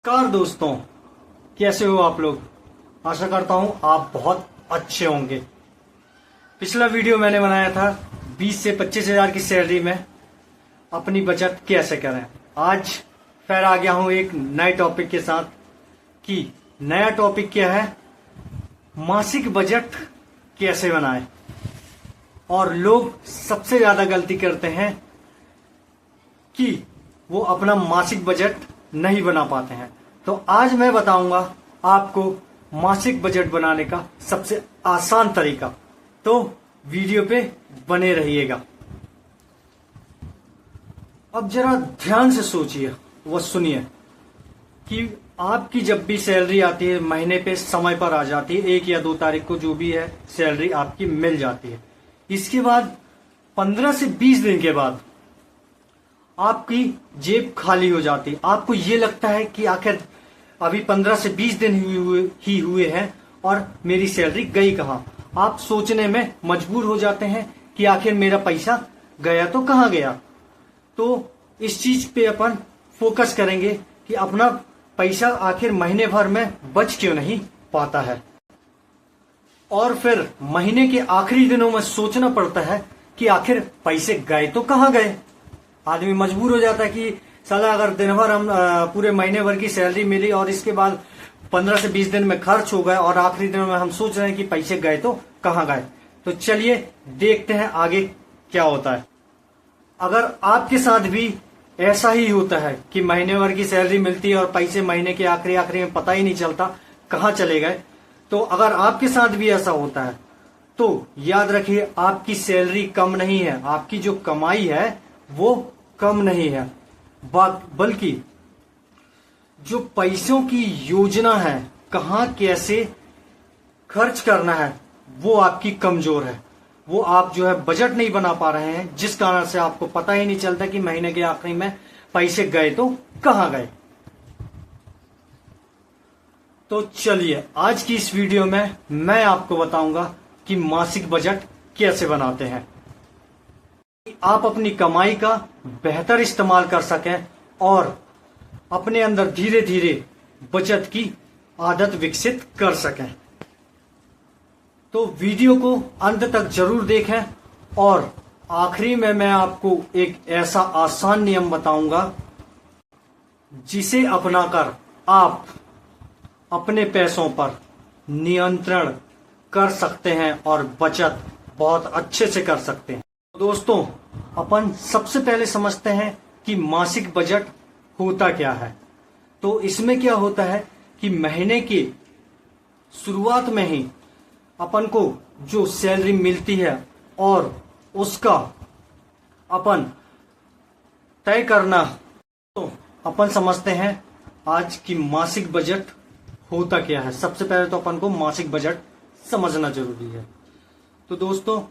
नमस्कार दोस्तों, कैसे हो आप लोग। आशा करता हूं आप बहुत अच्छे होंगे। पिछला वीडियो मैंने बनाया था 20 से 25 हजार की सैलरी में अपनी बचत कैसे करें। आज फिर आ गया हूं एक नए टॉपिक के साथ कि नया टॉपिक क्या है, मासिक बजट कैसे बनाएं। और लोग सबसे ज्यादा गलती करते हैं कि वो अपना मासिक बजट नहीं बना पाते हैं। तो आज मैं बताऊंगा आपको मासिक बजट बनाने का सबसे आसान तरीका। तो वीडियो पे बने रहिएगा। अब जरा ध्यान से सोचिए व सुनिए कि आपकी जब भी सैलरी आती है, महीने पे समय पर आ जाती है, 1 या 2 तारीख को जो भी है सैलरी आपकी मिल जाती है। इसके बाद 15 से 20 दिन के बाद आपकी जेब खाली हो जाती है। आपको ये लगता है कि आखिर अभी 15 से 20 दिन ही हुए हैं और मेरी सैलरी गई कहां। आप सोचने में मजबूर हो जाते हैं कि आखिर मेरा पैसा गया तो कहां गया। तो इस चीज पे अपन फोकस करेंगे कि अपना पैसा आखिर महीने भर में बच क्यों नहीं पाता है। और फिर महीने के आखिरी दिनों में सोचना पड़ता है कि आखिर पैसे गए तो कहां गए। आदमी मजबूर हो जाता है कि साला अगर दिन भर हम पूरे महीने भर की सैलरी मिली और इसके बाद 15 से 20 दिन में खर्च हो गए और आखिरी दिनों में हम सोच रहे हैं कि पैसे गए तो कहां गए। तो चलिए देखते हैं आगे क्या होता है। अगर आपके साथ भी ऐसा ही होता है कि महीने भर की सैलरी मिलती है और पैसे महीने के आखिरी में पता ही नहीं चलता कहां चले गए, तो अगर आपके साथ भी ऐसा होता है तो याद रखिए आपकी सैलरी कम नहीं है, आपकी जो कमाई है वो कम नहीं है, बल्कि जो पैसों की योजना है, कहां कैसे खर्च करना है, वो आपकी कमजोर है। वो आप जो है बजट नहीं बना पा रहे हैं, जिस कारण से आपको पता ही नहीं चलता कि महीने के आखिरी में पैसे गए तो कहां गए। तो चलिए आज की इस वीडियो में मैं आपको बताऊंगा कि मासिक बजट कैसे बनाते हैं, आप अपनी कमाई का बेहतर इस्तेमाल कर सकें और अपने अंदर धीरे धीरे बचत की आदत विकसित कर सकें। तो वीडियो को अंत तक जरूर देखें और आखिरी में मैं आपको एक ऐसा आसान नियम बताऊंगा जिसे अपनाकर आप अपने पैसों पर नियंत्रण कर सकते हैं और बचत बहुत अच्छे से कर सकते हैं। दोस्तों, अपन सबसे पहले समझते हैं कि मासिक बजट होता क्या है। तो इसमें क्या होता है कि महीने की शुरुआत में ही अपन को जो सैलरी मिलती है और उसका अपन तय करना। तो अपन समझते हैं आज की मासिक बजट होता क्या है। सबसे पहले तो अपन को मासिक बजट समझना जरूरी है। तो दोस्तों,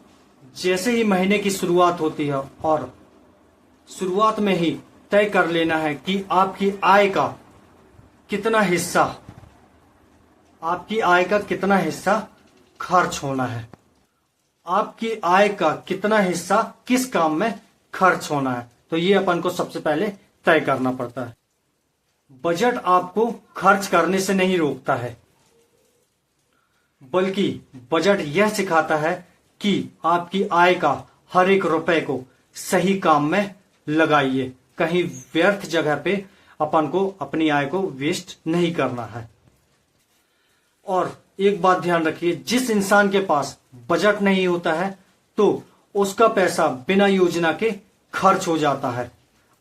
जैसे ही महीने की शुरुआत होती है और शुरुआत में ही तय कर लेना है कि आपकी आय का कितना हिस्सा खर्च होना है, आपकी आय का कितना हिस्सा किस काम में खर्च होना है। तो ये अपन को सबसे पहले तय करना पड़ता है। बजट आपको खर्च करने से नहीं रोकता है, बल्कि बजट यह सिखाता है कि आपकी आय का हर एक रुपए को सही काम में लगाइए। कहीं व्यर्थ जगह पे अपन को अपनी आय को वेस्ट नहीं करना है। और एक बात ध्यान रखिए, जिस इंसान के पास बजट नहीं होता है तो उसका पैसा बिना योजना के खर्च हो जाता है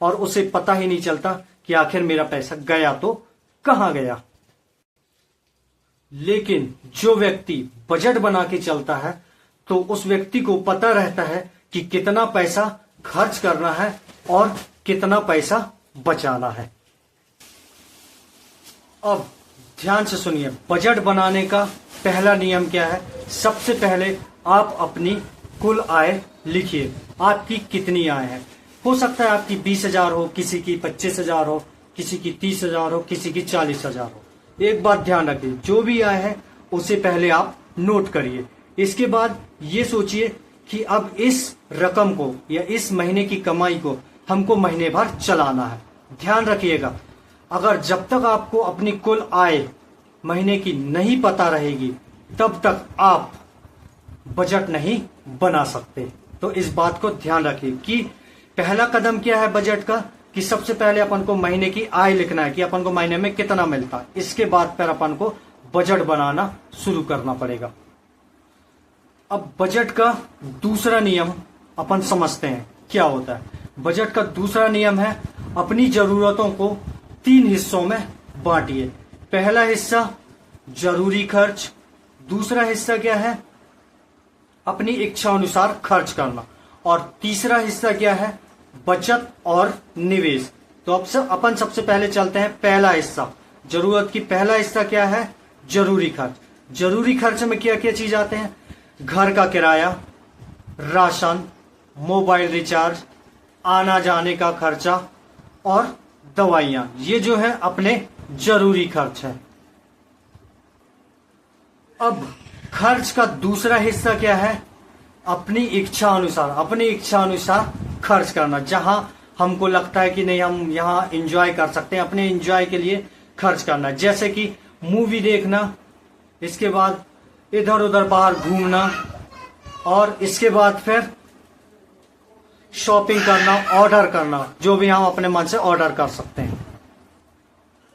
और उसे पता ही नहीं चलता कि आखिर मेरा पैसा गया तो कहां गया। लेकिन जो व्यक्ति बजट बना के चलता है तो उस व्यक्ति को पता रहता है कि कितना पैसा खर्च करना है और कितना पैसा बचाना है। अब ध्यान से सुनिए, बजट बनाने का पहला नियम क्या है। सबसे पहले आप अपनी कुल आय लिखिए, आपकी कितनी आय है। हो सकता है आपकी 20,000 हो, किसी की 25,000 हो, किसी की 30,000 हो, किसी की 40,000 हो। एक बात ध्यान रखिए, जो भी आय है उसे पहले आप नोट करिए। इसके बाद ये सोचिए कि अब इस रकम को या इस महीने की कमाई को हमको महीने भर चलाना है। ध्यान रखिएगा, अगर जब तक आपको अपनी कुल आय महीने की नहीं पता रहेगी तब तक आप बजट नहीं बना सकते। तो इस बात को ध्यान रखिए कि पहला कदम क्या है बजट का, कि सबसे पहले अपन को महीने की आय लिखना है कि अपन को महीने में कितना मिलता है। इसके बाद फिर अपन को बजट बनाना शुरू करना पड़ेगा। अब बजट का दूसरा नियम अपन समझते हैं क्या होता है। बजट का दूसरा नियम है अपनी जरूरतों को 3 हिस्सों में बांटिए। पहला हिस्सा जरूरी खर्च, दूसरा हिस्सा क्या है अपनी इच्छा अनुसार खर्च करना, और तीसरा हिस्सा क्या है बचत और निवेश। तो अब अपन सबसे पहले चलते हैं पहला हिस्सा जरूरत की। पहला हिस्सा क्या है जरूरी खर्च। जरूरी खर्च में क्या क्या चीज आते हैं, घर का किराया, राशन, मोबाइल रिचार्ज, आना जाने का खर्चा और दवाइयां, ये जो है अपने जरूरी खर्च है। अब खर्च का दूसरा हिस्सा क्या है अपनी इच्छा अनुसार खर्च करना। जहां हमको लगता है कि नहीं हम यहाँ एंजॉय कर सकते हैं, अपने एंजॉय के लिए खर्च करना, जैसे कि मूवी देखना, इसके बाद इधर उधर बाहर घूमना, और इसके बाद फिर शॉपिंग करना, ऑर्डर करना, जो भी हम अपने मन से ऑर्डर कर सकते हैं।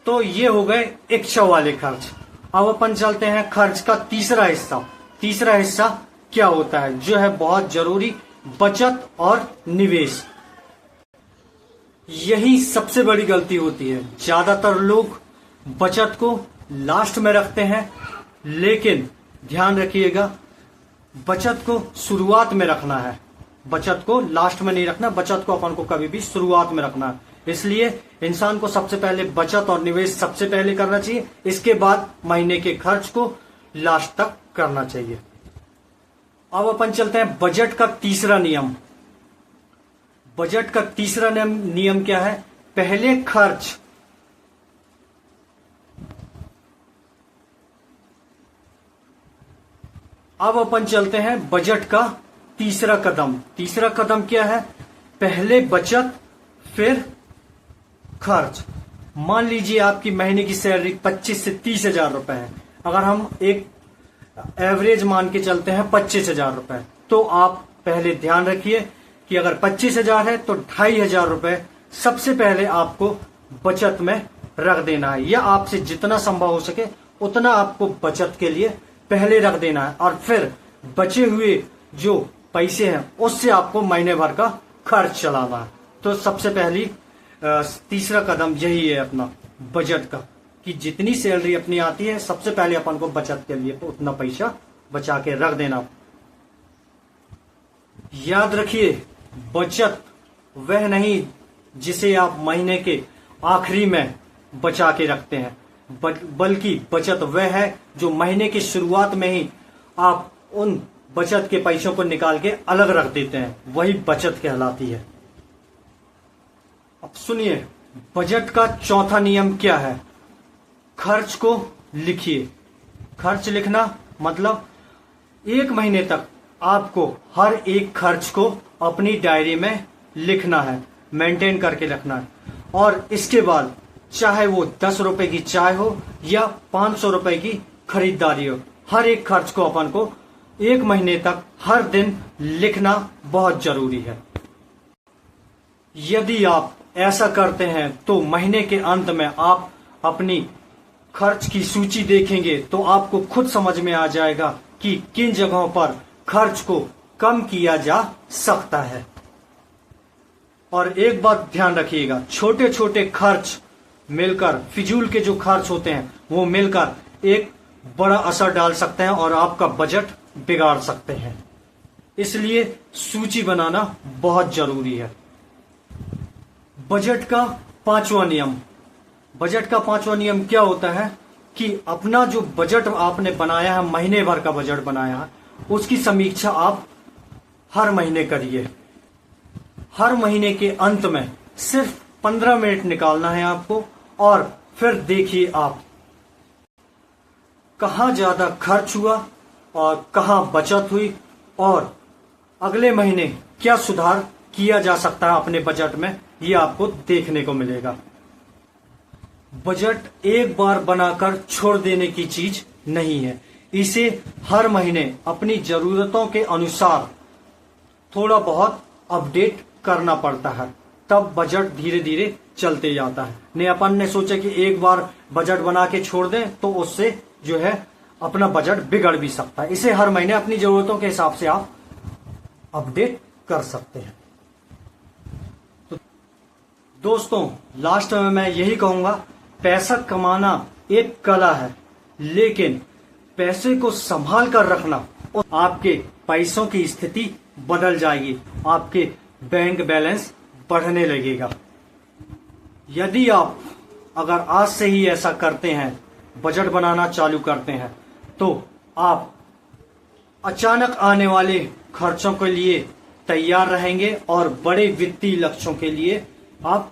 तो ये हो गए इच्छा वाले खर्च। अब अपन चलते हैं खर्च का तीसरा हिस्सा। तीसरा हिस्सा क्या होता है जो है बहुत जरूरी, बचत और निवेश। यही सबसे बड़ी गलती होती है। ज्यादातर लोग बचत को लास्ट में रखते हैं, लेकिन ध्यान रखिएगा बचत को शुरुआत में रखना है, बचत को लास्ट में नहीं रखना। बचत को अपन को कभी भी शुरुआत में रखना है। इसलिए इंसान को सबसे पहले बचत और निवेश सबसे पहले करना चाहिए, इसके बाद महीने के खर्च को लास्ट तक करना चाहिए। अब अपन चलते हैं बजट का तीसरा नियम। बजट का तीसरा नियम क्या है, पहले खर्च अब अपन चलते हैं बजट का तीसरा कदम। तीसरा कदम क्या है, पहले बचत फिर खर्च। मान लीजिए आपकी महीने की सैलरी 25 से 30 हजार रुपए है। अगर हम एक एवरेज मान के चलते हैं 25 हजार रुपए, तो आप पहले ध्यान रखिए कि अगर 25 हजार है तो 2,500 रुपए सबसे पहले आपको बचत में रख देना है, या आपसे जितना संभव हो सके उतना आपको बचत के लिए पहले रख देना है, और फिर बचे हुए जो पैसे हैं उससे आपको महीने भर का खर्च चलाना है। तो सबसे पहली तीसरा कदम यही है अपना बजट का, कि जितनी सैलरी अपनी आती है सबसे पहले अपन को बचत के लिए उतना पैसा बचा के रख देना। याद रखिए बचत वह नहीं जिसे आप महीने के आखिरी में बचा के रखते हैं, बल्कि बचत वह है जो महीने की शुरुआत में ही आप उन बचत के पैसों को निकाल के अलग रख देते हैं, वही बचत कहलाती है। अब सुनिए बजट का चौथा नियम क्या है, खर्च को लिखिए। खर्च लिखना मतलब 1 महीने तक आपको हर एक खर्च को अपनी डायरी में लिखना है, मेंटेन करके रखना है, और इसके बाद चाहे वो 10 रुपए की चाय हो या 500 रुपए की खरीदारी हो, हर एक खर्च को अपन को 1 महीने तक हर दिन लिखना बहुत जरूरी है। यदि आप ऐसा करते हैं तो महीने के अंत में आप अपनी खर्च की सूची देखेंगे तो आपको खुद समझ में आ जाएगा कि किन जगहों पर खर्च को कम किया जा सकता है। और एक बात ध्यान रखिएगा, छोटे छोटे खर्च मिलकर, फिजूल के जो खर्च होते हैं वो मिलकर एक बड़ा असर डाल सकते हैं और आपका बजट बिगाड़ सकते हैं। इसलिए सूची बनाना बहुत जरूरी है। बजट का 5वां नियम। बजट का 5वां नियम क्या होता है कि अपना जो बजट आपने बनाया है, महीने भर का बजट बनाया है, उसकी समीक्षा आप हर महीने करिए। हर महीने के अंत में सिर्फ 15 मिनट निकालना है आपको, और फिर देखिए आप कहां ज्यादा खर्च हुआ और कहां बचत हुई, और अगले महीने क्या सुधार किया जा सकता है अपने बजट में, ये आपको देखने को मिलेगा। बजट एक बार बनाकर छोड़ देने की चीज नहीं है। इसे हर महीने अपनी जरूरतों के अनुसार थोड़ा बहुत अपडेट करना पड़ता है, तब बजट धीरे धीरे चलते जाता है। नहीं अपन ने सोचा कि एक बार बजट बना के छोड़ दें तो उससे जो है अपना बजट बिगड़ भी सकता है। इसे हर महीने अपनी जरूरतों के हिसाब से आप अपडेट कर सकते हैं। तो दोस्तों लास्ट में मैं यही कहूंगा, पैसा कमाना एक कला है, लेकिन पैसे को संभाल कर रखना और आपके पैसों की स्थिति बदल जाएगी, आपके बैंक बैलेंस बढ़ने लगेगा। यदि आप अगर आज से ही ऐसा करते हैं, बजट बनाना चालू करते हैं, तो आप अचानक आने वाले खर्चों के लिए तैयार रहेंगे और बड़े वित्तीय लक्ष्यों के लिए आप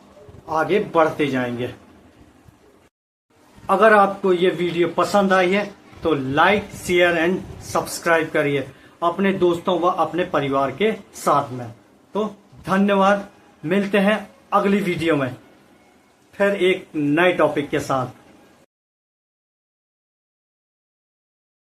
आगे बढ़ते जाएंगे। अगर आपको ये वीडियो पसंद आई है तो लाइक, शेयर एंड सब्सक्राइब करिए अपने दोस्तों व अपने परिवार के साथ में। तो धन्यवाद, मिलते हैं अगली वीडियो में फिर एक नए टॉपिक के साथ।